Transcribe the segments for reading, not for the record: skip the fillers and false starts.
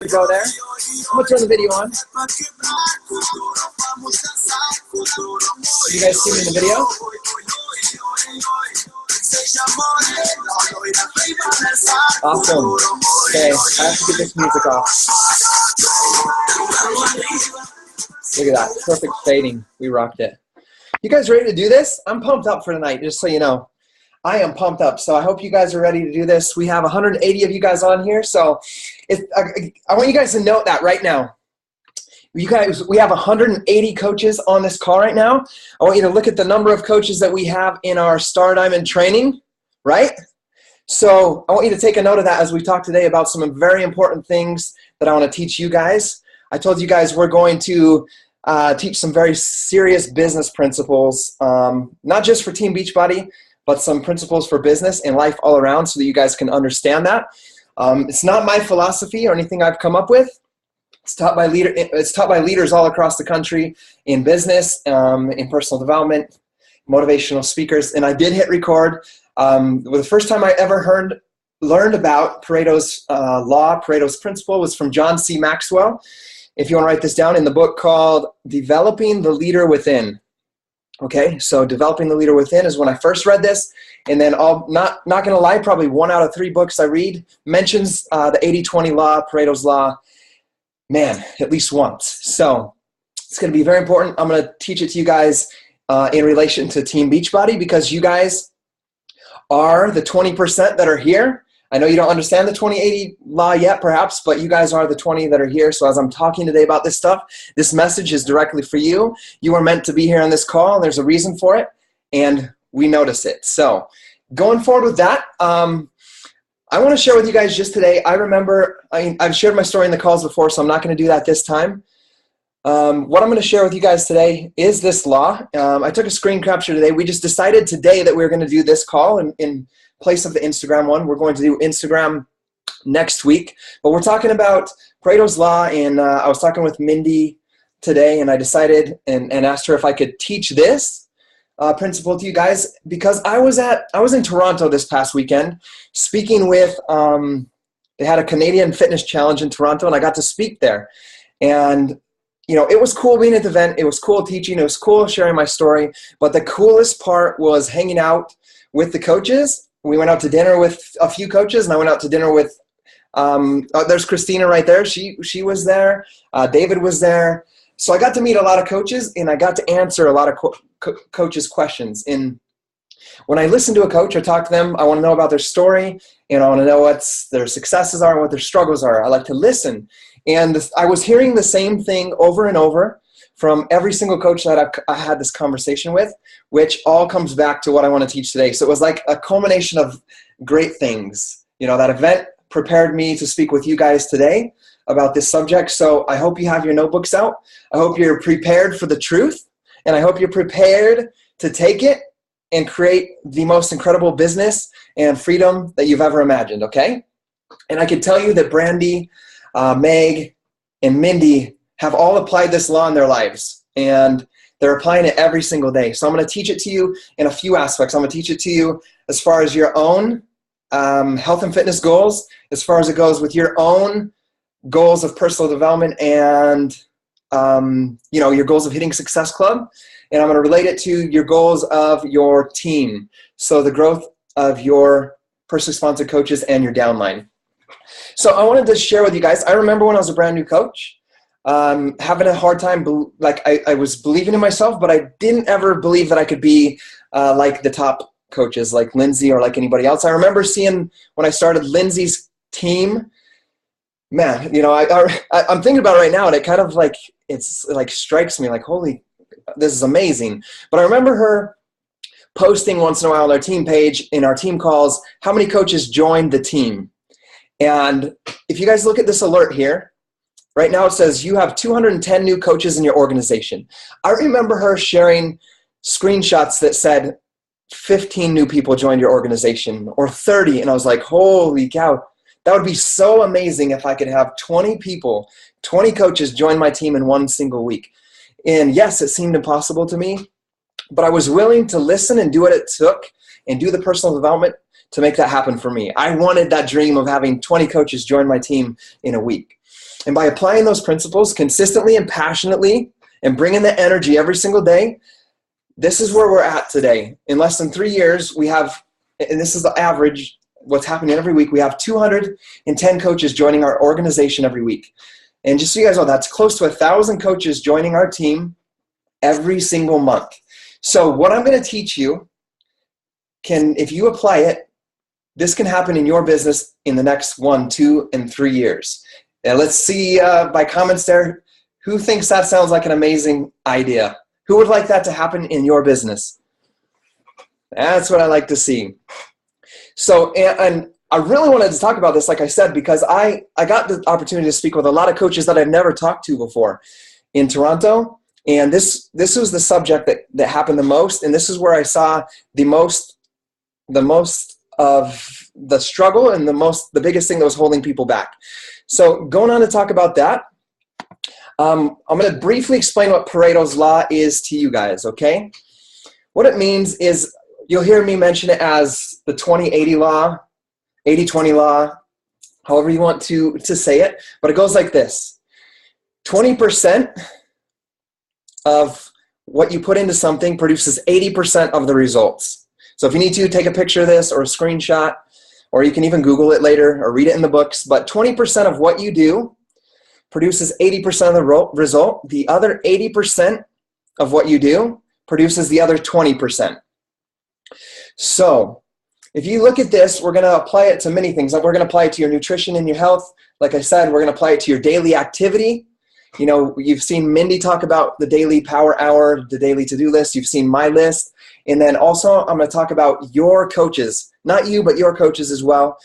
Go there. I'm gonna turn the video on. You guys see me in the video? Awesome. Okay, I have to get this music off. Look at that, perfect fading. We rocked it. You guys ready to do this? I'm pumped up for tonight, just so you know. I am pumped up, so I hope you guys are ready to do this. We have 180 of you guys on here, so I want you guys to note that right now. We have 180 coaches on this call right now. I want you to look at the number of coaches that we have in our Star Diamond training, right? So I want you to take a note of that as we talk today about some very important things that I want to teach you guys. I told you guys we're going to teach some very serious business principles, not just for Team Beachbody, but some principles for business and life all around so that you guys can understand that. It's not my philosophy or anything I've come up with. It's taught by leaders all across the country in business, in personal development, motivational speakers. And I did hit record. The first time I ever learned about Pareto's Law, Pareto's Principle, was from John C. Maxwell. If you want to write this down, in the book called Developing the Leader Within. Okay, so Developing the Leader Within is when I first read this, and then not gonna lie, probably 1 out of 3 books I read mentions the 80-20 law, Pareto's Law, man, at least once. So it's gonna be very important. I'm gonna teach it to you guys in relation to Team Beachbody, because you guys are the 20% that are here. I know you don't understand the 20-80 law yet, perhaps, but you guys are the 20 that are here. So as I'm talking today about this stuff, this message is directly for you. You are meant to be here on this call, and there's a reason for it, and we notice it. So going forward with that, I want to share with you guys just today. I've shared my story in the calls before, so I'm not going to do that this time. What I'm going to share with you guys today is this law. I took a screen capture today. We just decided today that we were going to do this call in place of the Instagram one. We're going to do Instagram next week, but we're talking about Pareto's Law, and I was talking with Mindy today, and I decided and asked her if I could teach this principle to you guys, because I was in Toronto this past weekend speaking with, they had a Canadian fitness challenge in Toronto, and I got to speak there. And you know, it was cool being at the event. It was cool teaching. It was cool sharing my story. But the coolest part was hanging out with the coaches. We went out to dinner with a few coaches, and I went out to dinner with, there's Christina right there. She was there. David was there. So I got to meet a lot of coaches, and I got to answer a lot of coaches' questions. And when I listen to a coach or talk to them, I want to know about their story, and I want to know what their successes are and what their struggles are. I like to listen. And I was hearing the same thing over and over from every single coach that I had this conversation with, which all comes back to what I want to teach today. So it was like a culmination of great things. You know, that event prepared me to speak with you guys today about this subject. So I hope you have your notebooks out. I hope you're prepared for the truth, and I hope you're prepared to take it and create the most incredible business and freedom that you've ever imagined, okay? And I can tell you that Brandy, Meg, and Mindy have all applied this law in their lives, and they're applying it every single day. So I'm going to teach it to you in a few aspects. I'm going to teach it to you as far as your own health and fitness goals, as far as it goes with your own goals of personal development and you know, your goals of hitting Success Club. And I'm going to relate it to your goals of your team, so the growth of your personally sponsored coaches and your downline. So I wanted to share with you guys, I remember when I was a brand new coach, having a hard time, I was believing in myself, but I didn't ever believe that I could be like the top coaches, like Lindsay or like anybody else. I remember seeing when I started Lindsay's team, man, you know, I'm thinking about it right now, and it kind of like, it's like strikes me like, holy, this is amazing. But I remember her posting once in a while on our team page, in our team calls, how many coaches joined the team. And if you guys look at this alert here, right now it says you have 210 new coaches in your organization. I remember her sharing screenshots that said 15 new people joined your organization, or 30. And I was like, holy cow, that would be so amazing if I could have 20 people, 20 coaches join my team in one single week. And yes, it seemed impossible to me, but I was willing to listen and do what it took and do the personal development to make that happen for me. I wanted that dream of having 20 coaches join my team in a week. And by applying those principles consistently and passionately and bringing the energy every single day, this is where we're at today. In less than 3 years, we have, and this is the average, what's happening every week, we have 210 coaches joining our organization every week. And just so you guys know, that's close to 1,000 coaches joining our team every single month. So what I'm going to teach you if you apply it, this can happen in your business in the next 1, 2, and 3 years. And let's see by comments there, who thinks that sounds like an amazing idea? Who would like that to happen in your business? That's what I like to see. So, and I really wanted to talk about this, like I said, because I got the opportunity to speak with a lot of coaches that I've never talked to before in Toronto. And this was the subject that happened the most. And this is where I saw the most of the struggle and the biggest thing that was holding people back. So going on to talk about that, I'm going to briefly explain what Pareto's Law is to you guys, okay? What it means is, you'll hear me mention it as the 20-80 law, 80-20 law, however you want to say it, but it goes like this. 20% of what you put into something produces 80% of the results. So if you need to, take a picture of this or a screenshot, or you can even Google it later or read it in the books, but 20% of what you do produces 80% of the result. The other 80% of what you do produces the other 20%. So if you look at this, we're going to apply it to many things. We're going to apply it to your nutrition and your health. Like I said, we're going to apply it to your daily activity. You know, you've seen Mindy talk about the daily power hour, the daily to-do list. You've seen my list. And then also I'm going to talk about your coaches, not you, but your coaches as well,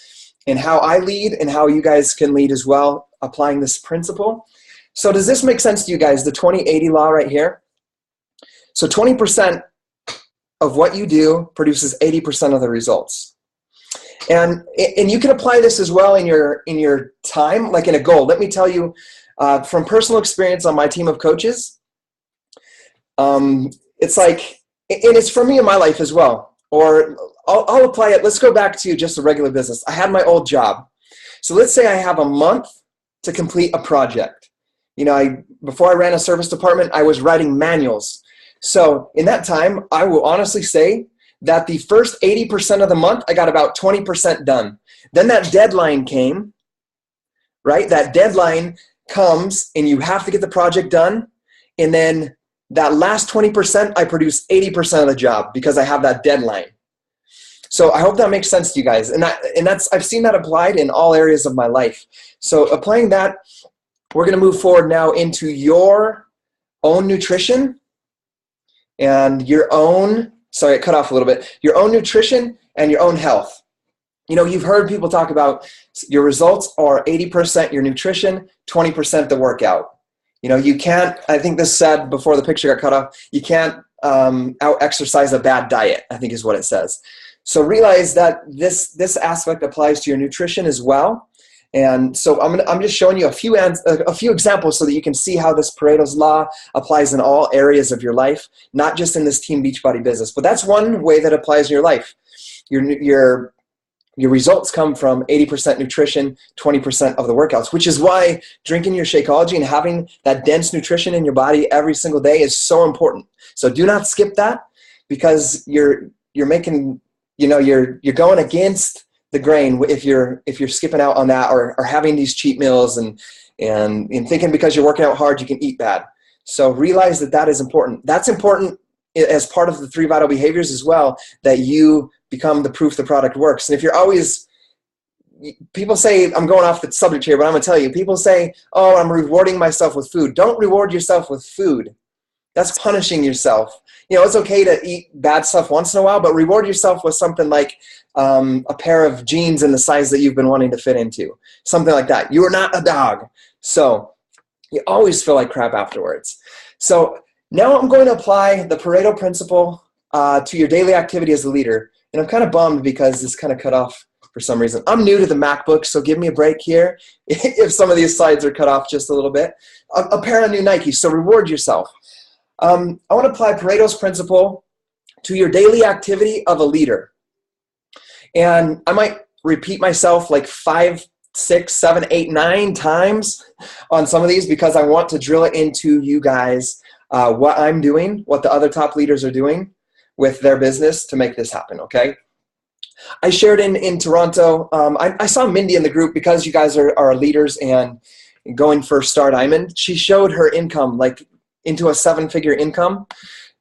and how I lead and how you guys can lead as well, applying this principle. So does this make sense to you guys, the 20-80 law right here? So 20% of what you do produces 80% of the results. And you can apply this as well in your time, like in a goal. Let me tell you from personal experience on my team of coaches, it's like, and it's for me in my life as well. Or I'll apply it. Let's go back to just a regular business. I had my old job. So let's say I have a month to complete a project. You know, before I ran a service department, I was writing manuals. So in that time, I will honestly say that the first 80% of the month, I got about 20% done. Then that deadline came, right? That deadline comes and you have to get the project done. And then that last 20%, I produce 80% of the job because I have that deadline. So I hope that makes sense to you guys. And that's I've seen that applied in all areas of my life. So applying that, we're going to move forward now into your own nutrition and your own, sorry, it cut off a little bit, your own nutrition and your own health. You know, you've heard people talk about your results are 80% your nutrition, 20% the workout. You know, you can't, I think this said before the picture got cut off, you can't out-exercise a bad diet, I think is what it says. So realize that this aspect applies to your nutrition as well. And so I'm just showing you a few examples so that you can see how this Pareto's Law applies in all areas of your life, not just in this Team Beachbody business. But that's one way that applies in your life. Your results come from 80% nutrition, 20% of the workouts, which is why drinking your Shakeology and having that dense nutrition in your body every single day is so important. So do not skip that, because you're making, you know, you're going against the grain if you're skipping out on that or having these cheat meals and thinking because you're working out hard you can eat bad. So realize that is important. That's important as part of the 3 vital behaviors as well, that you become the proof the product works. And if you're always, people say, I'm going off the subject here, but I'm going to tell you, people say, oh, I'm rewarding myself with food. Don't reward yourself with food. That's punishing yourself. You know, it's okay to eat bad stuff once in a while, but reward yourself with something like a pair of jeans in the size that you've been wanting to fit into. Something like that. You are not a dog. So you always feel like crap afterwards. So now I'm going to apply the Pareto principle to your daily activity as a leader. And I'm kind of bummed because this kind of cut off for some reason. I'm new to the MacBook, so give me a break here if some of these slides are cut off just a little bit. A pair of new Nikes, so reward yourself. I want to apply Pareto's principle to your daily activity of a leader. And I might repeat myself like 5 6, 7, 8, 9 times on some of these because I want to drill it into you guys what I'm doing, what the other top leaders are doing with their business to make this happen, okay? I shared in Toronto, I saw Mindy in the group because you guys are leaders and going for Star Diamond. She showed her income like into a 7-figure income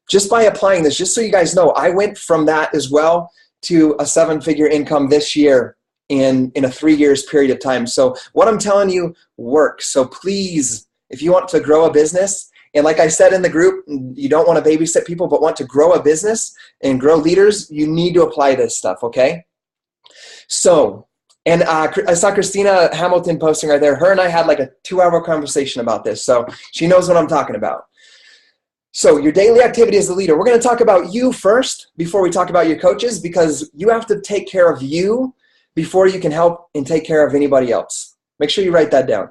just by applying this. Just so you guys know, I went from that as well to a 7-figure income this year in a 3 years period of time. So what I'm telling you works. So please, if you want to grow a business, and like I said in the group, you don't want to babysit people, but want to grow a business and grow leaders, you need to apply this stuff, okay? So, and I saw Christina Hamilton posting right there. Her and I had like a 2-hour conversation about this. So she knows what I'm talking about. So your daily activity as a leader. We're going to talk about you first before we talk about your coaches, because you have to take care of you before you can help and take care of anybody else. Make sure you write that down.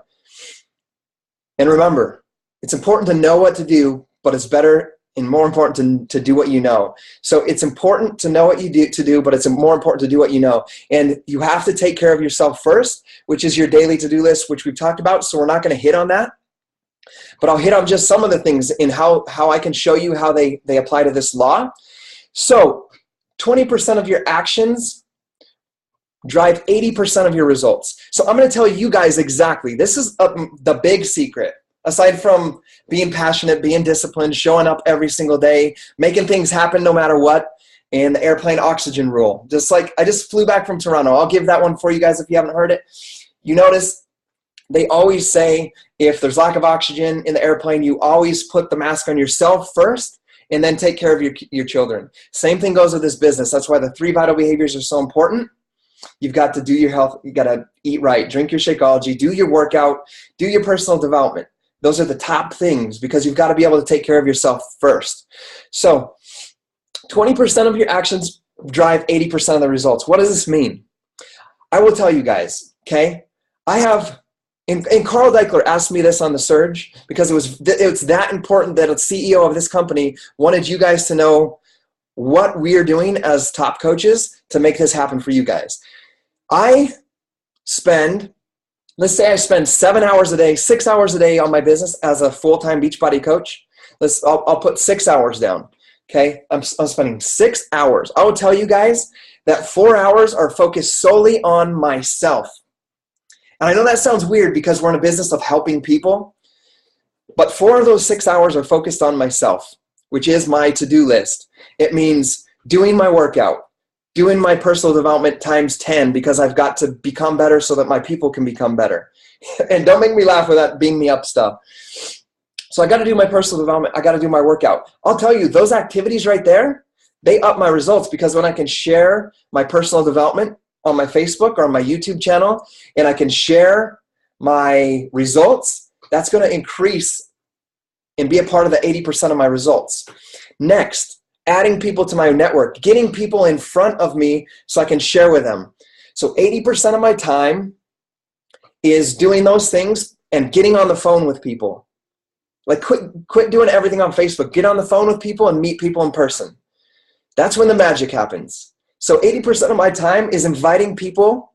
And remember, it's important to know what to do, but it's better and more important to do what you know. So it's important to know what you do, but it's more important to do what you know. And you have to take care of yourself first, which is your daily to-do list, which we've talked about. So we're not going to hit on that. But I'll hit on just some of the things in how I can show you how they apply to this law. So 20% of your actions drive 80% of your results. So I'm going to tell you guys exactly. This is the big secret. Aside from being passionate, being disciplined, showing up every single day, making things happen no matter what, and the airplane oxygen rule. Just like I just flew back from Toronto. I'll give that one for you guys if you haven't heard it. You notice they always say if there's lack of oxygen in the airplane, you always put the mask on yourself first and then take care of your children. Same thing goes with this business. That's why the 3 vital behaviors are so important. You've got to do your health. You got to eat right, drink your Shakeology, do your workout, do your personal development. Those are the top things because you've got to be able to take care of yourself first. So 20% of your actions drive 80% of the results. What does this mean? I will tell you guys, okay? I have, and Carl Deichler asked me this on the Surge because it's that important that a CEO of this company wanted you guys to know what we are doing as top coaches to make this happen for you guys. Let's say I spend 7 hours a day, 6 hours a day on my business as a full-time Beachbody coach. I'll put 6 hours down, okay? I'm spending 6 hours. I will tell you guys that 4 hours are focused solely on myself. And I know that sounds weird because we're in a business of helping people, but 4 of those 6 hours are focused on myself, which is my to-do list. It means doing my workout, doing my personal development times 10 because I've got to become better so that my people can become better. And don't make me laugh with that being me up stuff. So I got to do my personal development. I got to do my workout. I'll tell you, those activities right there, they up my results because when I can share my personal development on my Facebook or on my YouTube channel and I can share my results, that's going to increase and be a part of the 80% of my results. Next, adding people to my network, getting people in front of me so I can share with them. So 80% of my time is doing those things and getting on the phone with people. Like quit doing everything on Facebook. Get on the phone with people and meet people in person. That's when the magic happens. So 80% of my time is inviting people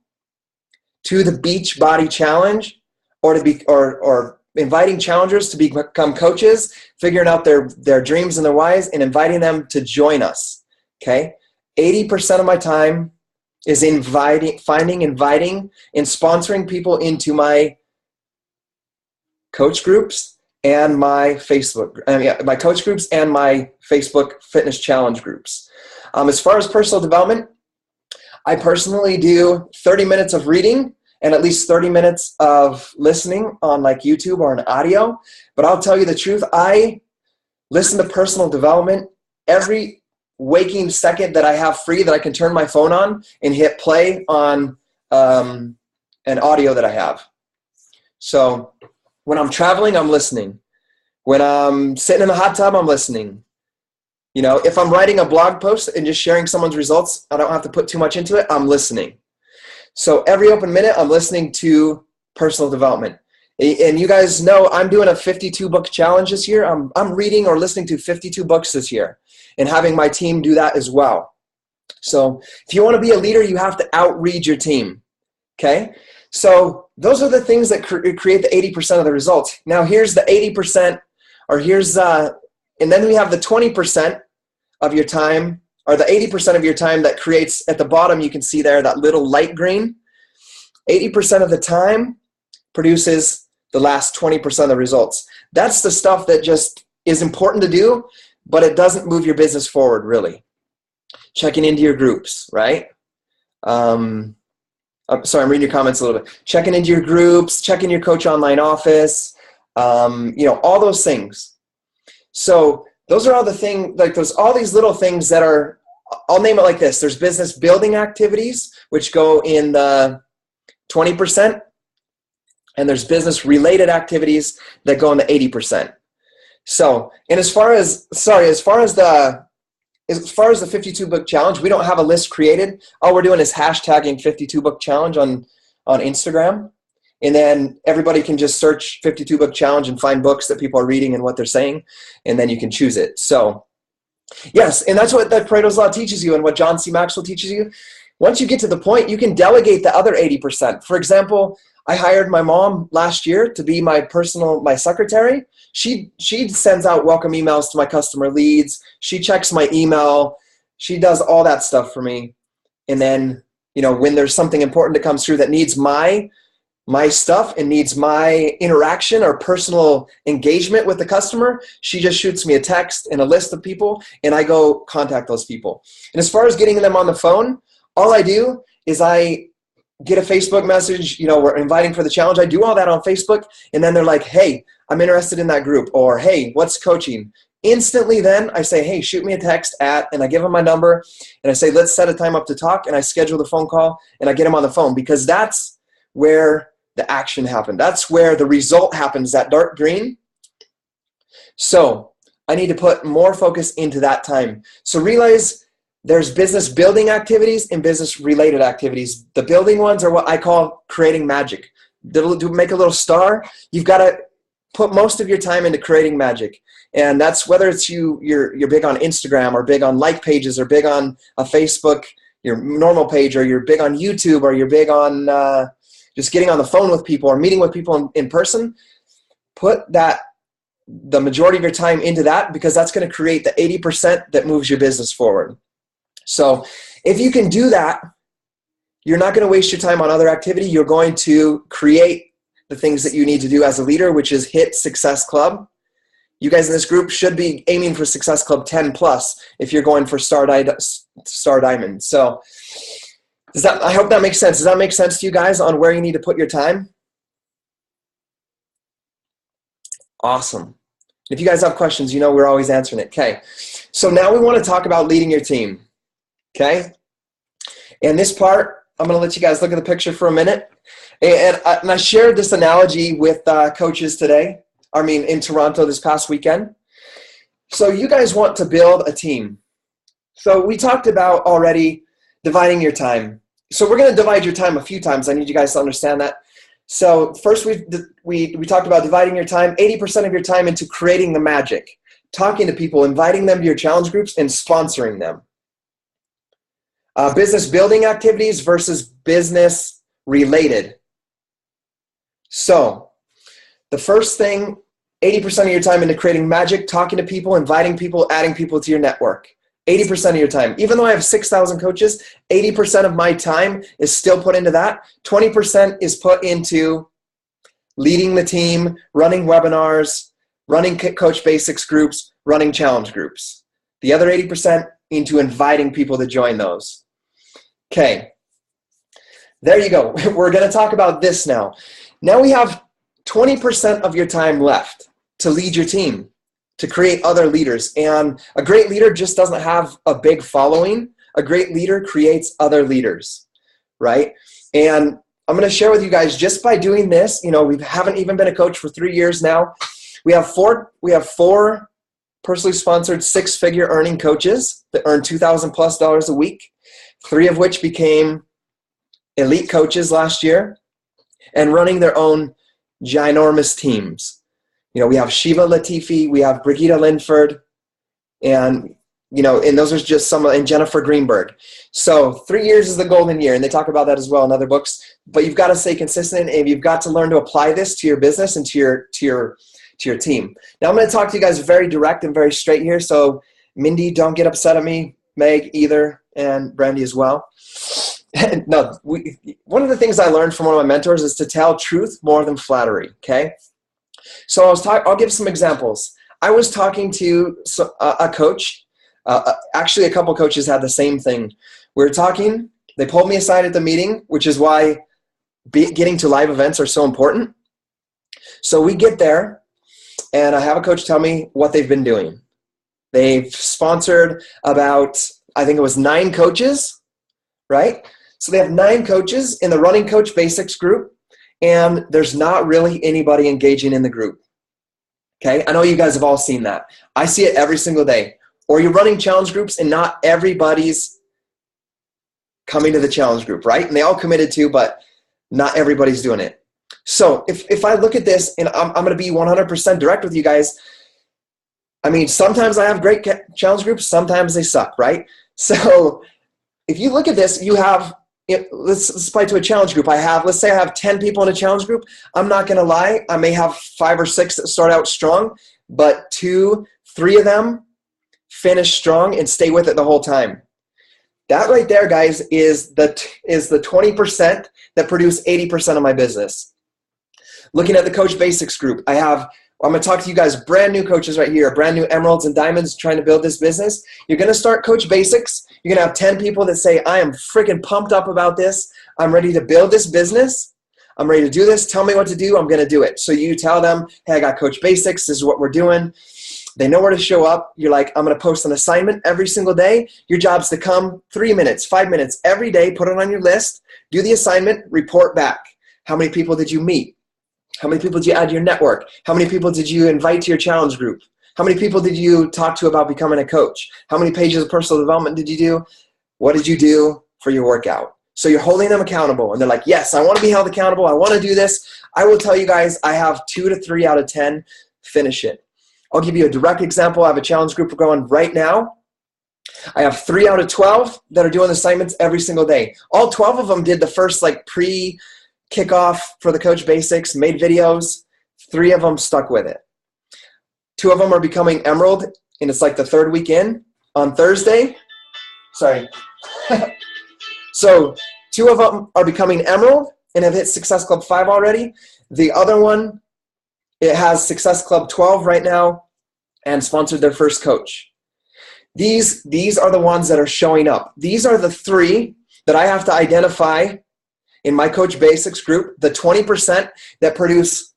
to the Beachbody Challenge or inviting challengers to become coaches, figuring out their dreams and their whys, and inviting them to join us, okay? 80% of my time is inviting, and sponsoring people into my coach groups and my my coach groups and my Facebook fitness challenge groups. As far as personal development, I personally do 30 minutes of reading and at least 30 minutes of listening on like YouTube or an audio. But I'll tell you the truth, I listen to personal development every waking second that I have free that I can turn my phone on and hit play on an audio that I have. So when I'm traveling, I'm listening. When I'm sitting in the hot tub, I'm listening. You know, if I'm writing a blog post and just sharing someone's results, I don't have to put too much into it, I'm listening. So every open minute, I'm listening to personal development. And you guys know I'm doing a 52-book challenge this year. I'm reading or listening to 52 books this year and having my team do that as well. So if you want to be a leader, you have to outread your team, okay? So those are the things that create the 80% of the results. Now here's the 80%, or here's, and then we have the 20% of your time, or the 80% of your time that creates, at the bottom you can see there that little light green. 80% of the time produces the last 20% of the results. That's the stuff that just is important to do, but it doesn't move your business forward, really. Checking into your groups, right? I'm sorry, I'm reading your comments a little bit. Checking into your groups, checking your coach online office, all those things. So those are all the things, like there's all these little things that are, I'll name it like this. There's business building activities, which go in the 20%, and there's business related activities that go in the 80%. So, and as far as the 52 book challenge, we don't have a list created. All we're doing is hashtagging 52 book challenge on Instagram. And then everybody can just search 52 book challenge and find books that people are reading and what they're saying. And then you can choose it. So yes, and that's what that Paretos Law teaches you and what John C. Maxwell teaches you. Once you get to the point, you can delegate the other 80%. For example, I hired my mom last year to be my secretary. She sends out welcome emails to my customer leads. She checks my email. She does all that stuff for me. And then, when there's something important that comes through that needs my stuff and needs my interaction or personal engagement with the customer, she just shoots me a text and a list of people, and I go contact those people. And as far as getting them on the phone, all I do is I get a Facebook message, we're inviting for the challenge. I do all that on Facebook, and then they're like, hey, I'm interested in that group, or hey, what's coaching? Instantly then I say, hey, shoot me a text and I give them my number, and I say, let's set a time up to talk, and I schedule the phone call, and I get them on the phone, because that's where the action happened. That's where the result happens, that dark green. So I need to put more focus into that time. So realize there's business building activities and business related activities. The building ones are what I call creating magic. To make a little star, you've got to put most of your time into creating magic. And that's whether it's you're big on Instagram, or big on like pages, or big on a Facebook, your normal page, or you're big on YouTube, or you're big on just getting on the phone with people or meeting with people in person. Put the majority of your time into that, because that's going to create the 80% that moves your business forward. So if you can do that, you're not going to waste your time on other activity. You're going to create the things that you need to do as a leader, which is hit Success Club. You guys in this group should be aiming for Success Club 10 plus if you're going for Star Diamond. So I hope that makes sense. Does that make sense to you guys on where you need to put your time? Awesome. If you guys have questions, we're always answering it. Okay. So now we want to talk about leading your team. Okay. And this part, I'm going to let you guys look at the picture for a minute. And I shared this analogy with coaches today. In Toronto this past weekend. So you guys want to build a team. So we talked about already dividing your time. So we're going to divide your time a few times. I need you guys to understand that. So first we talked about dividing your time, 80% of your time into creating the magic, talking to people, inviting them to your challenge groups, and sponsoring them. Business building activities versus business related. So the first thing, 80% of your time into creating magic, talking to people, inviting people, adding people to your network. 80% of your time. Even though I have 6,000 coaches, 80% of my time is still put into that. 20% is put into leading the team, running webinars, running Coach Basics groups, running challenge groups. The other 80% into inviting people to join those. Okay. There you go. We're going to talk about this now. Now we have 20% of your time left to lead your team, to create other leaders. And a great leader just doesn't have a big following. A great leader creates other leaders, right? And I'm going to share with you guys, just by doing this, we haven't even been a coach for 3 years now. We have four personally sponsored 6-figure earning coaches that earn $2,000+ a week, 3 of which became elite coaches last year and running their own ginormous teams. We have Shiva Latifi, we have Brigitte Linford, and and those are just some, and Jennifer Greenberg. So 3 years is the golden year, and they talk about that as well in other books. But you've got to stay consistent, and you've got to learn to apply this to your business and to your team. Now I'm going to talk to you guys very direct and very straight here. So Mindy, don't get upset at me. Meg either, and Brandy as well. No, one of the things I learned from one of my mentors is to tell truth more than flattery. Okay, so I'll give some examples. I was talking to a coach. Actually, a couple coaches had the same thing. We were talking. They pulled me aside at the meeting, which is why getting to live events are so important. So we get there, and I have a coach tell me what they've been doing. They've sponsored about, I think it was 9 coaches, right? So they have 9 coaches in the Running Coach Basics group, and there's not really anybody engaging in the group. Okay, I know you guys have all seen that. I see it every single day. Or you're running challenge groups and not everybody's coming to the challenge group, right? And they all committed to, but not everybody's doing it. So if I look at this, and I'm going to be 100% direct with you guys, I mean, sometimes I have great challenge groups, sometimes they suck, right? So if you look at this, you have, let's apply to a challenge group. Let's say I have 10 people in a challenge group. I'm not going to lie. I may have 5 or 6 that start out strong, but 2, 3 of them finish strong and stay with it the whole time. That right there, guys, is the 20% that produce 80% of my business. Looking at the Coach Basics group, I'm going to talk to you guys, brand new coaches right here, brand new emeralds and diamonds trying to build this business. You're going to start Coach Basics. You're going to have 10 people that say, I am freaking pumped up about this. I'm ready to build this business. I'm ready to do this. Tell me what to do. I'm going to do it. So you tell them, hey, I got Coach Basics. This is what we're doing. They know where to show up. You're like, I'm going to post an assignment every single day. Your job's to come 3 minutes, 5 minutes every day, put it on your list, do the assignment, report back. How many people did you meet? How many people did you add to your network? How many people did you invite to your challenge group? How many people did you talk to about becoming a coach? How many pages of personal development did you do? What did you do for your workout? So you're holding them accountable, and they're like, yes, I want to be held accountable. I want to do this. I will tell you guys, I have 2 to 3 out of 10 finish it. I'll give you a direct example. I have a challenge group going right now. I have 3 out of 12 that are doing assignments every single day. All 12 of them did the first pre-kickoff for the Coach Basics, made videos. 3 of them stuck with it. 2 of them are becoming Emerald, and it's like the 3rd week in on Thursday. Sorry. So 2 of them are becoming Emerald and have hit Success Club 5 already. The other one, it has Success Club 12 right now and sponsored their first coach. These are the ones that are showing up. These are the 3 that I have to identify in my Coach Basics group, the 20% that produce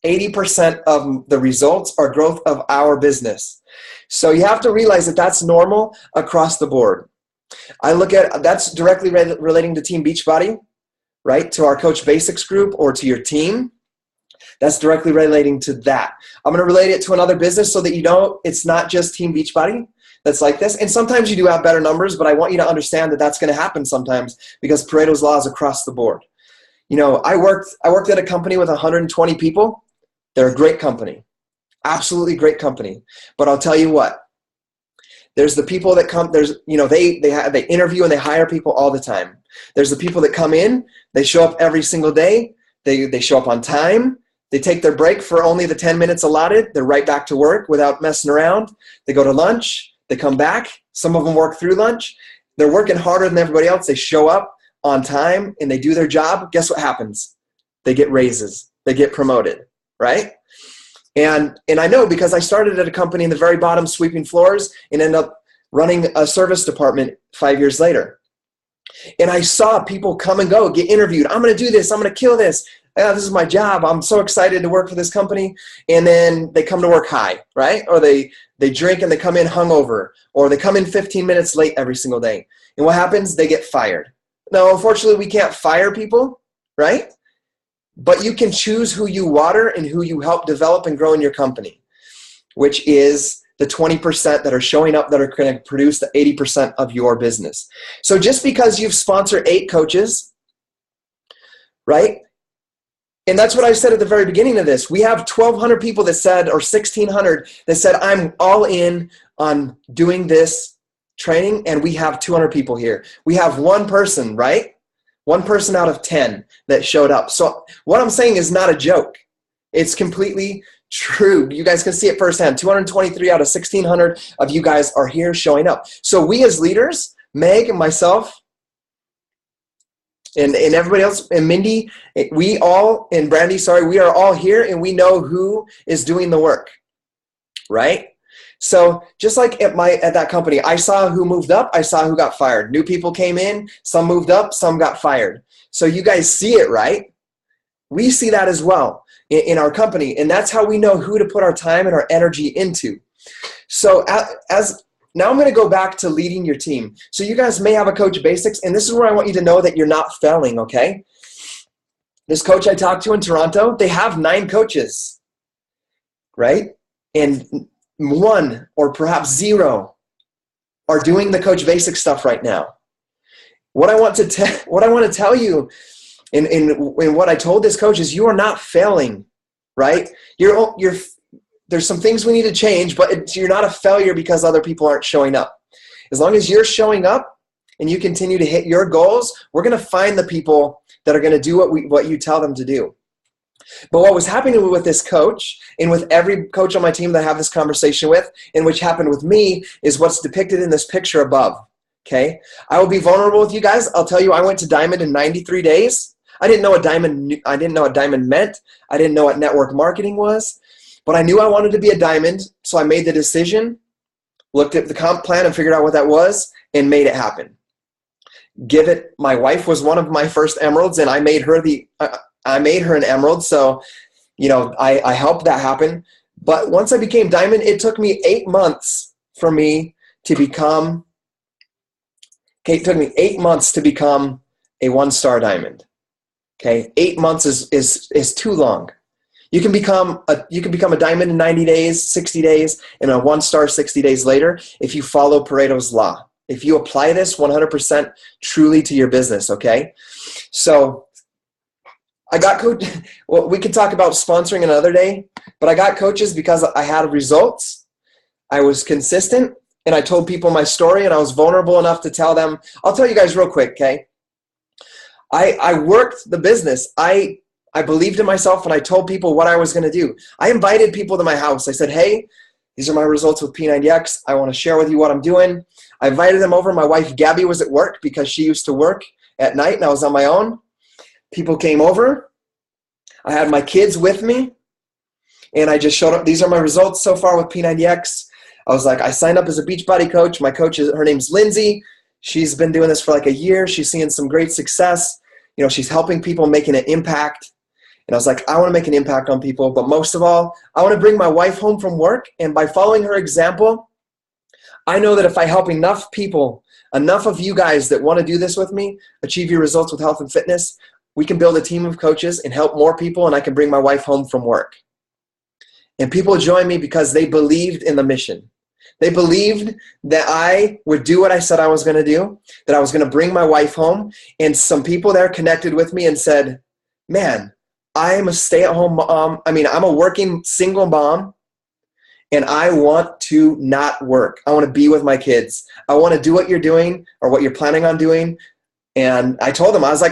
80% of the results or growth of our business. So you have to realize that that's normal across the board. I look at, that's directly relating to Team Beachbody, right? To our Coach Basics group or to your team. That's directly relating to that. I'm going to relate it to another business so that you know it's not just Team Beachbody that's like this. And sometimes you do have better numbers, but I want you to understand that that's going to happen sometimes because Pareto's Law is across the board. You know, I worked at a company with 120 people. They're a great company, absolutely great company. But I'll tell you what, there's the people that come, there's, you know, they interview and they hire people all the time. There's the people that come in, they show up every single day. They show up on time. They take their break for only the 10 minutes allotted. They're right back to work without messing around. They go to lunch. They come back. Some of them work through lunch. They're working harder than everybody else. They show up on time and they do their job. Guess what happens? They get raises. They get promoted, right? And I know because I started at a company in the very bottom sweeping floors and ended up running a service department 5 years later. And I saw people come and go, get interviewed. I'm going to do this. I'm going to kill this. This is my job. I'm so excited to work for this company. And then they come to work high, right? Or they drink and they come in hungover. Or they come in 15 minutes late every single day. And what happens? They get fired. Now, unfortunately, we can't fire people, right? But you can choose who you water and who you help develop and grow in your company, which is the 20% that are showing up that are going to produce the 80% of your business. So just because you've sponsored 8 coaches, right? And that's what I said at the very beginning of this. We have 1,200 people that said, or 1,600 that said, I'm all in on doing this training, and we have 200 people here. We have one person, right? One person out of 10 that showed up. So what I'm saying is not a joke. It's completely true. You guys can see it firsthand. 223 out of 1,600 of you guys are here showing up. So we as leaders, Meg and myself, and everybody else, and Mindy, we all, and Brandy, sorry, we are all here, and we know who is doing the work, right? So just like at that company, I saw who moved up, I saw who got fired. New people came in, some moved up, some got fired. So you guys see it, right? We see that as well in our company, and that's how we know who to put our time and our energy into. So now I'm going to go back to leading your team. So you guys may have a coach basics, and this is where I want you to know that you're not failing, okay? This coach I talked to in Toronto, they have 9 coaches, right? And 1 or perhaps 0 are doing the coach basic stuff right now. What I want to tell you in what I told this coach is you are not failing, right? There's some things we need to change, but you're not a failure because other people aren't showing up. As long as you're showing up and you continue to hit your goals, we're going to find the people that are going to do what you tell them to do. But what was happening with this coach, and with every coach on my team that I have this conversation with, and which happened with me, is what's depicted in this picture above. Okay? I will be vulnerable with you guys. I'll tell you, I went to Diamond in 93 days. I didn't know what Diamond meant. I didn't know what network marketing was. But I knew I wanted to be a Diamond, so I made the decision, looked at the comp plan and figured out what that was, and made it happen. My wife was one of my first Emeralds, and I made her an Emerald, so I helped that happen. But once I became Diamond, it took me 8 months for me to become. Okay, it took me 8 months to become a 1-star Diamond. Okay, 8 months is too long. You can become a Diamond in 90 days, 60 days, and a 1-star 60 days later if you follow Pareto's Law. If you apply this 100% truly to your business, okay? So I got coach. Well, we could talk about sponsoring another day, but I got coaches because I had results. I was consistent, and I told people my story, and I was vulnerable enough to tell them. I'll tell you guys real quick, okay? I worked the business. I believed in myself, and I told people what I was going to do. I invited people to my house. I said, hey, these are my results with P90X. I want to share with you what I'm doing. I invited them over. My wife, Gabby, was at work because she used to work at night, and I was on my own. People came over. I had my kids with me, and I just showed up. These are my results so far with P90X. I was like, I signed up as a Beachbody coach. My coach, her name's Lindsay. She's been doing this for like a year. She's seeing some great success. She's helping people, making an impact. And I was like, I want to make an impact on people. But most of all, I want to bring my wife home from work. And by following her example, I know that if I help enough people, enough of you guys that want to do this with me, achieve your results with health and fitness, we can build a team of coaches and help more people, and I can bring my wife home from work. And people join me because they believed in the mission. They believed that I would do what I said I was going to do, that I was going to bring my wife home. And some people there connected with me and said, man, I'm a stay-at-home mom. I'm a working single mom, and I want to not work. I want to be with my kids. I want to do what you're doing or what you're planning on doing. And I told them honestly,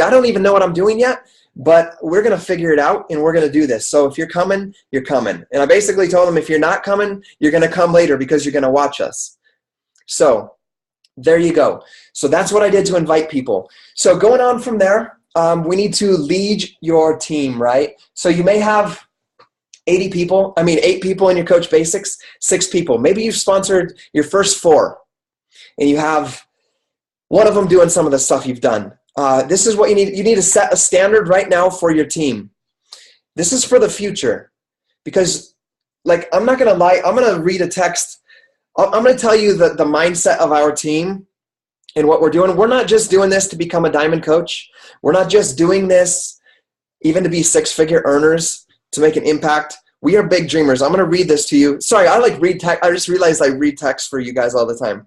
I don't even know what I'm doing yet, but we're going to figure it out, and we're going to do this. So if you're coming, you're coming. And I basically told them, if you're not coming, you're going to come later because you're going to watch us. So there you go. So that's what I did to invite people. So going on from there, we need to lead your team, right? So you may have 8 people in your Coach Basics, 6 people. Maybe you've sponsored your first 4, and you have one of them doing some of the stuff you've done. This is what you need. You need to set a standard right now for your team. This is for the future. Because, I'm not going to lie. I'm going to read a text. I'm going to tell you the mindset of our team and what we're doing. We're not just doing this to become a diamond coach. We're not just doing this even to be 6-figure earners, to make an impact. We are big dreamers. I'm going to read this to you. Sorry, I read text. I just realized I read text for you guys all the time.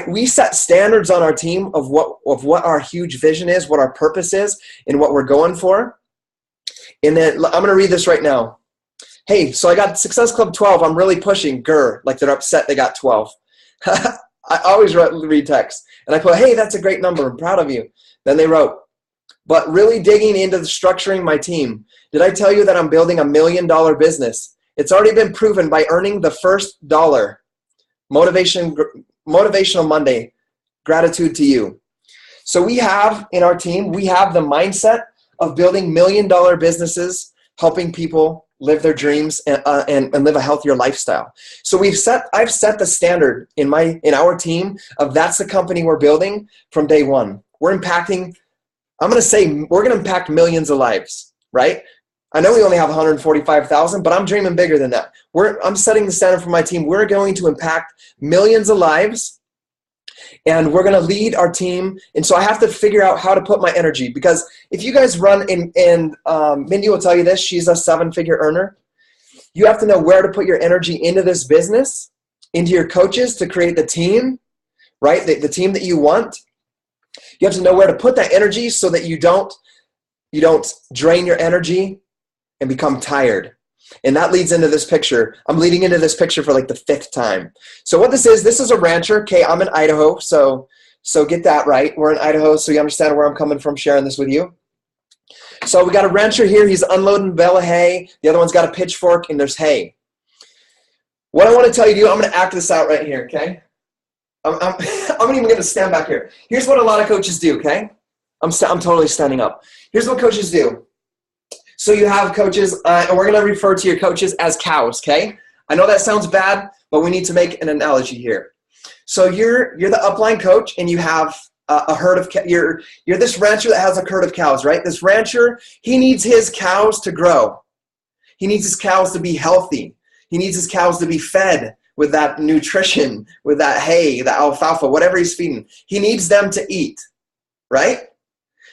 We set standards on our team of what our huge vision is, what our purpose is, and what we're going for. And then I'm going to read this right now. Hey, so I got Success Club 12. I'm really pushing. Grr, like they're upset they got 12. I always read text. And I put, hey, that's a great number. I'm proud of you. Then they wrote, but really digging into the structuring my team. Did I tell you that I'm building $1 million business? It's already been proven by earning the first dollar. Motivational Monday. Gratitude to you. So we have in our team, we have the mindset of building $1 million businesses, helping people live their dreams and live a healthier lifestyle. So I've set the standard in our team of that's the company we're building from day one. We're impacting, I'm going to say we're going to impact millions of lives, right? I know we only have 145,000, but I'm dreaming bigger than that. I'm setting the standard for my team. We're going to impact millions of lives, and we're going to lead our team. And so I have to figure out how to put my energy, because if you guys run, and Mindy will tell you this, she's a 7-figure earner. You have to know where to put your energy into this business, into your coaches to create the team, right? The team that you want. You have to know where to put that energy so that you don't drain your energy and become tired. And that leads into this picture. I'm leading into this picture for like the 5th time. So what this is a rancher. Okay, I'm in Idaho, so get that right. We're in Idaho, so you understand where I'm coming from sharing this with you. So we got a rancher here. He's unloading a bale of hay. The other one's got a pitchfork, and there's hay. What I want to tell you to do, I'm going to act this out right here, okay? I'm even going to stand back here. Here's what a lot of coaches do, okay? I'm totally standing up. Here's what coaches do. So you have coaches, and we're going to refer to your coaches as cows, okay? I know that sounds bad, but we need to make an analogy here. So you're the upline coach, and you have a herd of you're this rancher that has a herd of cows, right? This rancher, he needs his cows to grow. He needs his cows to be healthy. He needs his cows to be fed with that nutrition, with that hay, that alfalfa, whatever he's feeding. He needs them to eat, right?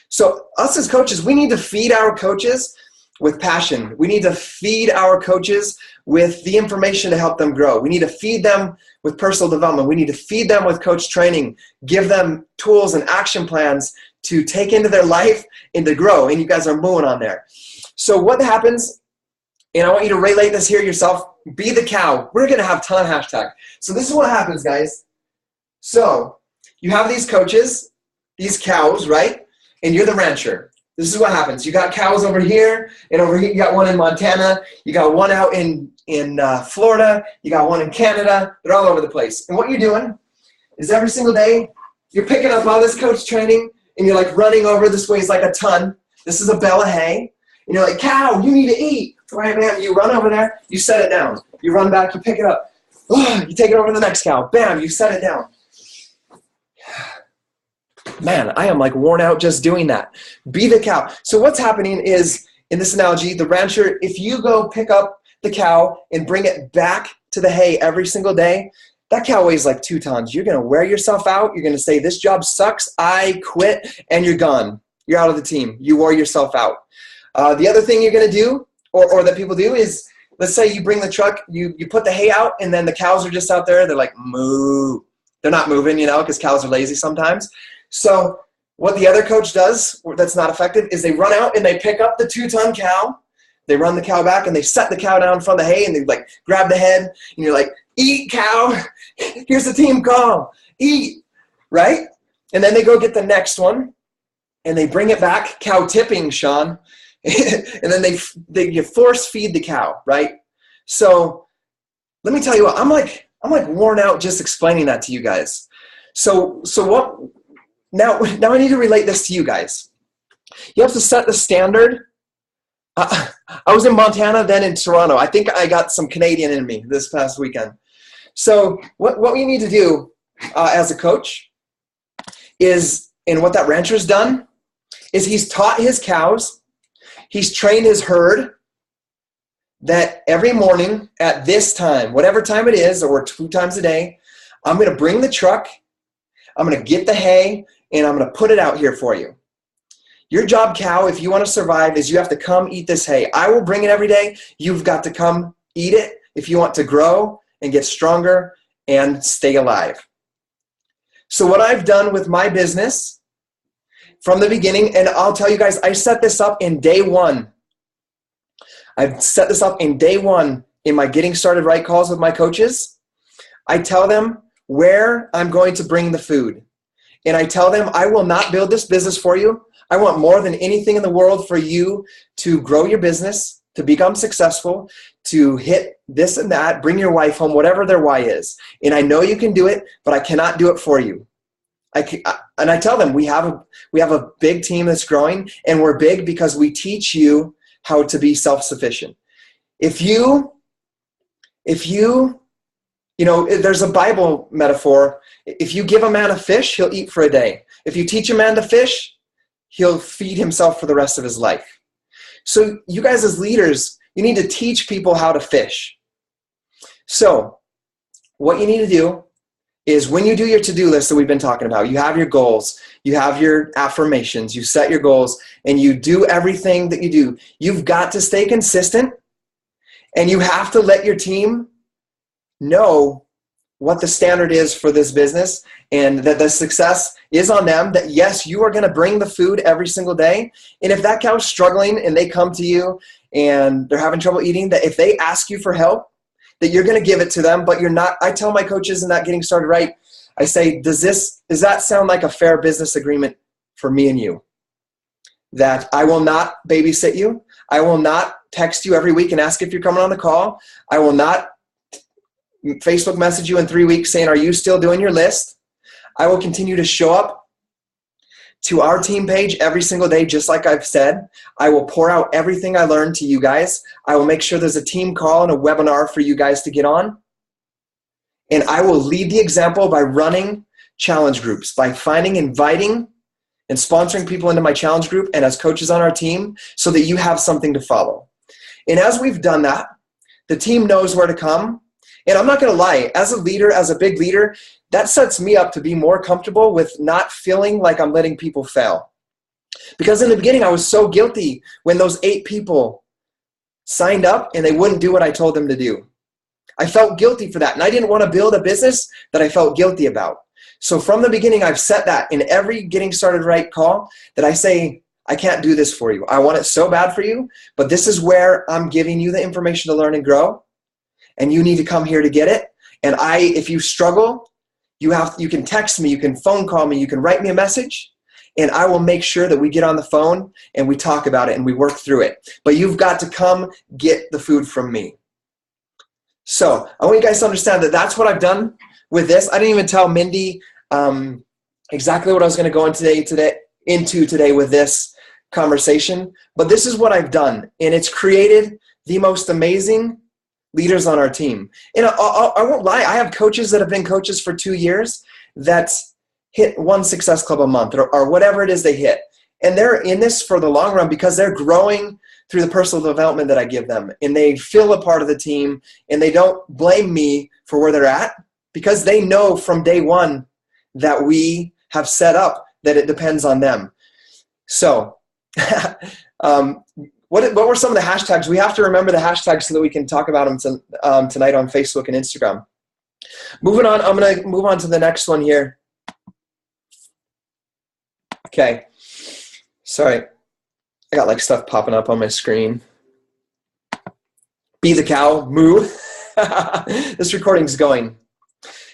So us as coaches, we need to feed our coaches with passion. We need to feed our coaches with the information to help them grow. We need to feed them with personal development. We need to feed them with coach training, give them tools and action plans to take into their life and to grow. And you guys are moving on there. So what happens, and I want you to relate this here yourself, be the cow. We're going to have a ton of hashtag. So this is what happens, guys. So you have these coaches, these cows, right? And you're the rancher. This is what happens. You got cows over here, and over here you got one in Montana. You got one out in Florida. You got one in Canada. They're all over the place. And what you're doing is every single day you're picking up all this coach training, and you're like running over. This weighs like a ton. This is a bale of hay. And you're like, cow, you need to eat. Right, man? You run over there. You set it down. You run back. You pick it up. You take it over to the next cow. Bam, you set it down. Man, I am like worn out just doing that. Be the cow. So what's happening is, in this analogy, the rancher, if you go pick up the cow and bring it back to the hay every single day, that cow weighs like 2 tons. You're going to wear yourself out. You're going to say, this job sucks. I quit. And you're gone. You're out of the team. You wore yourself out. The other thing you're going to do, or that people do, is, let's say you bring the truck, you put the hay out, and then the cows are just out there. They're like, moo. They're not moving, because cows are lazy sometimes. So what the other coach does that's not effective is they run out and they pick up the 2-ton cow. They run the cow back and they set the cow down in front of the hay, and they like grab the head, and you're like, eat, cow. Here's the team call. Eat, right? And then they go get the next one and they bring it back, cow tipping, Sean. And then you force feed the cow, right? So let me tell you what, I'm like worn out just explaining that to you guys. So what? Now I need to relate this to you guys. You have to set the standard. I was in Montana, then in Toronto. I think I got some Canadian in me this past weekend. So what we need to do as a coach is, and what that rancher's done, is he's taught his cows, he's trained his herd that every morning at this time, whatever time it is, or 2 times a day, I'm going to bring the truck, I'm going to get the hay, and I'm going to put it out here for you. Your job, cow, if you want to survive, is you have to come eat this hay. I will bring it every day. You've got to come eat it if you want to grow and get stronger and stay alive. So what I've done with my business from the beginning, and I'll tell you guys, I set this up in day 1. I've set this up in day one in my getting started right calls with my coaches. I tell them where I'm going to bring the food. And I tell them, I will not build this business for you. I want more than anything in the world for you to grow your business, to become successful, to hit this and that, bring your wife home, whatever their why is. And I know you can do it, but I cannot do it for you. And I tell them we have a big team that's growing, and we're big because we teach you how to be self-sufficient. If you know, there's a Bible metaphor. If you give a man a fish, he'll eat for a day. If you teach a man to fish, he'll feed himself for the rest of his life. So you guys as leaders, you need to teach people how to fish. So what you need to do is when you do your to-do list that we've been talking about, you have your goals, you have your affirmations, you set your goals, and you do everything that you do. You've got to stay consistent, and you have to let your team know what the standard is for this business, and that the success is on them, that yes, you are going to bring the food every single day. And if that cow's struggling and they come to you and they're having trouble eating, that if they ask you for help, that you're going to give it to them, but you're not. I tell my coaches in that getting started right, I say, does that sound like a fair business agreement for me and you? That I will not babysit you. I will not text you every week and ask if you're coming on the call. I will not Facebook message you in 3 weeks saying, are you still doing your list? I will continue to show up to our team page every single day, just like I've said. I will pour out everything I learned to you guys. I will make sure there's a team call and a webinar for you guys to get on. And I will lead the example by running challenge groups, by inviting, and sponsoring people into my challenge group and as coaches on our team so that you have something to follow. And as we've done that, the team knows where to come. And I'm not going to lie, as a leader, as a big leader, that sets me up to be more comfortable with not feeling like I'm letting people fail. Because in the beginning, I was so guilty when those 8 people signed up and they wouldn't do what I told them to do. I felt guilty for that. And I didn't want to build a business that I felt guilty about. So from the beginning, I've set that in every getting started right call that I say, I can't do this for you. I want it so bad for you, but this is where I'm giving you the information to learn and grow. And you need to come here to get it. And if you struggle, you can text me, you can phone call me, you can write me a message, and I will make sure that we get on the phone and we talk about it and we work through it. But you've got to come get the food from me. So I want you guys to understand that that's what I've done with this. I didn't even tell Mindy exactly what I was going to go into today with this conversation, but this is what I've done, and it's created the most amazing leaders on our team. And I won't lie, I have coaches that have been coaches for 2 years that hit 1 Success Club a month or whatever it is they hit. And they're in this for the long run because they're growing through the personal development that I give them. And they feel a part of the team, and they don't blame me for where they're at because they know from day one that we have set up that it depends on them. So What were some of the hashtags? We have to remember the hashtags so that we can talk about them tonight on Facebook and Instagram. Moving on, I'm going to move on to the next one here. Okay. Sorry. I got like stuff popping up on my screen. Be the cow, moo. This recording's going.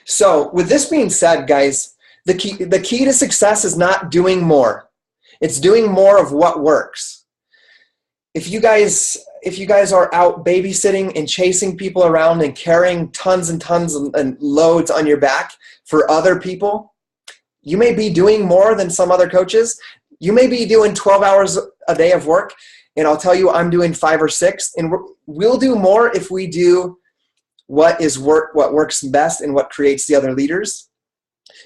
So with this being said, guys, the key to success is not doing more. It's doing more of what works. If you guys are out babysitting and chasing people around and carrying tons and tons and loads on your back for other people, you may be doing more than some other coaches. You may be doing 12 hours a day of work, and I'll tell you I'm doing 5 or 6, and we'll do more if we do what works best and what creates the other leaders.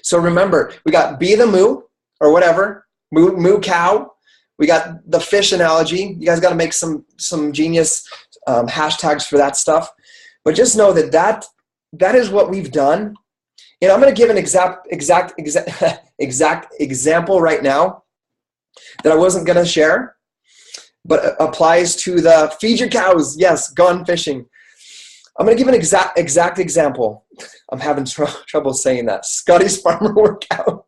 So remember, we got be the moo or whatever, moo cow. We got the fish analogy. You guys got to make some genius hashtags for that stuff. But just know that is what we've done. And I'm going to give an exact example right now that I wasn't going to share, but applies to the feed your cows. Yes, gone fishing. I'm going to give an exact example. I'm having trouble saying that. Scottie's farmer workout.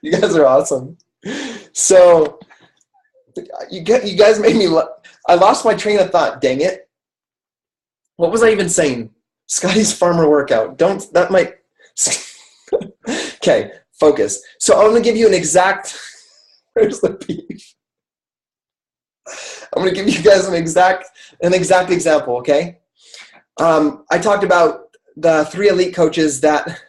You guys are awesome. So You guys made me, I lost my train of thought, dang it. What was I even saying? Scotty's farmer workout. That might, okay, focus. So I'm going to give you an exact, where's the beef? I'm going to give you guys an exact example, okay? I talked about the three elite coaches that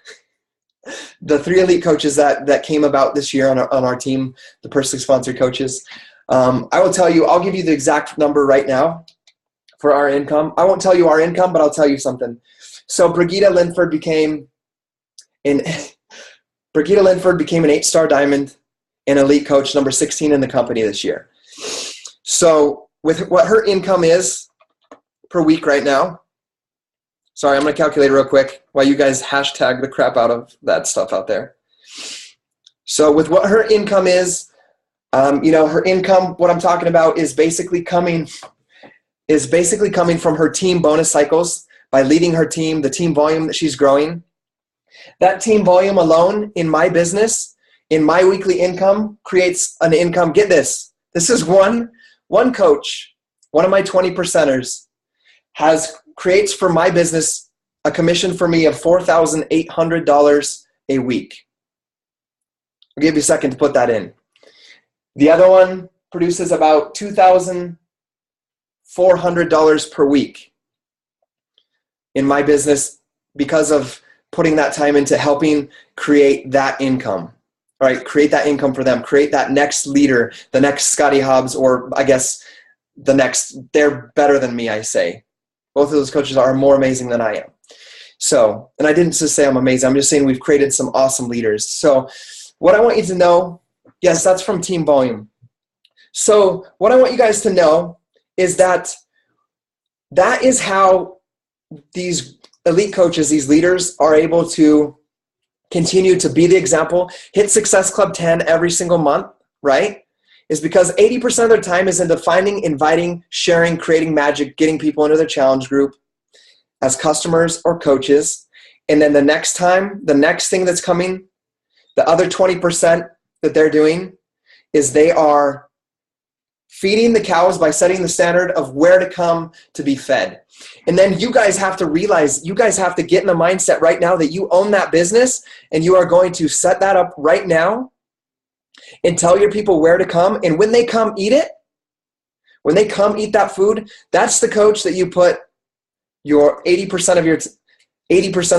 came about this year on our team, the personally sponsored coaches. I will tell you, I'll give you the exact number right now for our income. I won't tell you our income, but I'll tell you something. So Brigitte Linford became an 8-star diamond and elite coach, number 16 in the company this year. So with what her income is per week right now, sorry, I'm going to calculate it real quick while you guys hashtag the crap out of that stuff out there. So with what her income is, her income, what I'm talking about is basically coming from her team bonus cycles by leading her team, the team volume that she's growing. That team volume alone in my business, in my weekly income, creates an income. Get this. This is one coach, one of my 20 percenters, creates for my business a commission for me of $4,800 a week. I'll give you a second to put that in. The other one produces about $2,400 per week in my business because of putting that time into helping create that income. All right, create that income for them, create that next leader, the next Scottie Hobbs, or I guess they're better than me, I say. Both of those coaches are more amazing than I am. So, and I didn't just say I'm amazing, I'm just saying we've created some awesome leaders. So what I want you to know, yes, that's from team volume. So what I want you guys to know is that is how these elite coaches, these leaders, are able to continue to be the example, hit Success Club 10 every single month, right? Is because 80% of their time is into finding, inviting, sharing, creating magic, getting people into their challenge group as customers or coaches. And then the next thing that's coming, the other 20% that they're doing is they are feeding the cows by setting the standard of where to come to be fed. And then you guys have to realize, you guys have to get in the mindset right now that you own that business and you are going to set that up right now and tell your people where to come. And when they come eat it, when they come eat that food, that's the coach that you put your 80% of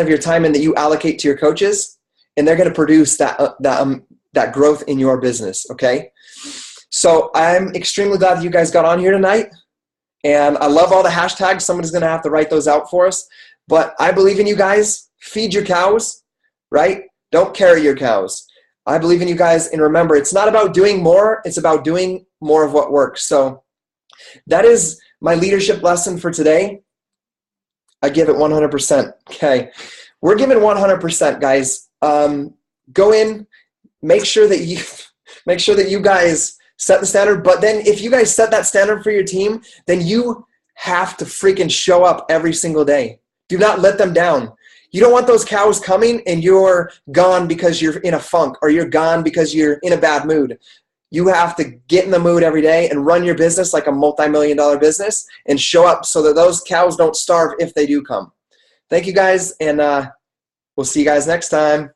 your time in, that you allocate to your coaches, and they're going to produce that growth in your business, okay? So I'm extremely glad that you guys got on here tonight, and I love all the hashtags. Somebody's going to have to write those out for us, but I believe in you guys. Feed your cows, right? Don't carry your cows. I believe in you guys, and remember, it's not about doing more, it's about doing more of what works. So that is my leadership lesson for today. I give it 100%. Okay, we're giving 100%, guys. Go in, make sure that you guys set the standard. But then if you guys set that standard for your team, then you have to freaking show up every single day. Do not let them down. You don't want those cows coming and you're gone because you're in a funk, or you're gone because you're in a bad mood. You have to get in the mood every day and run your business like a multi-million-dollar business and show up so that those cows don't starve if they do come. Thank you guys, and we'll see you guys next time.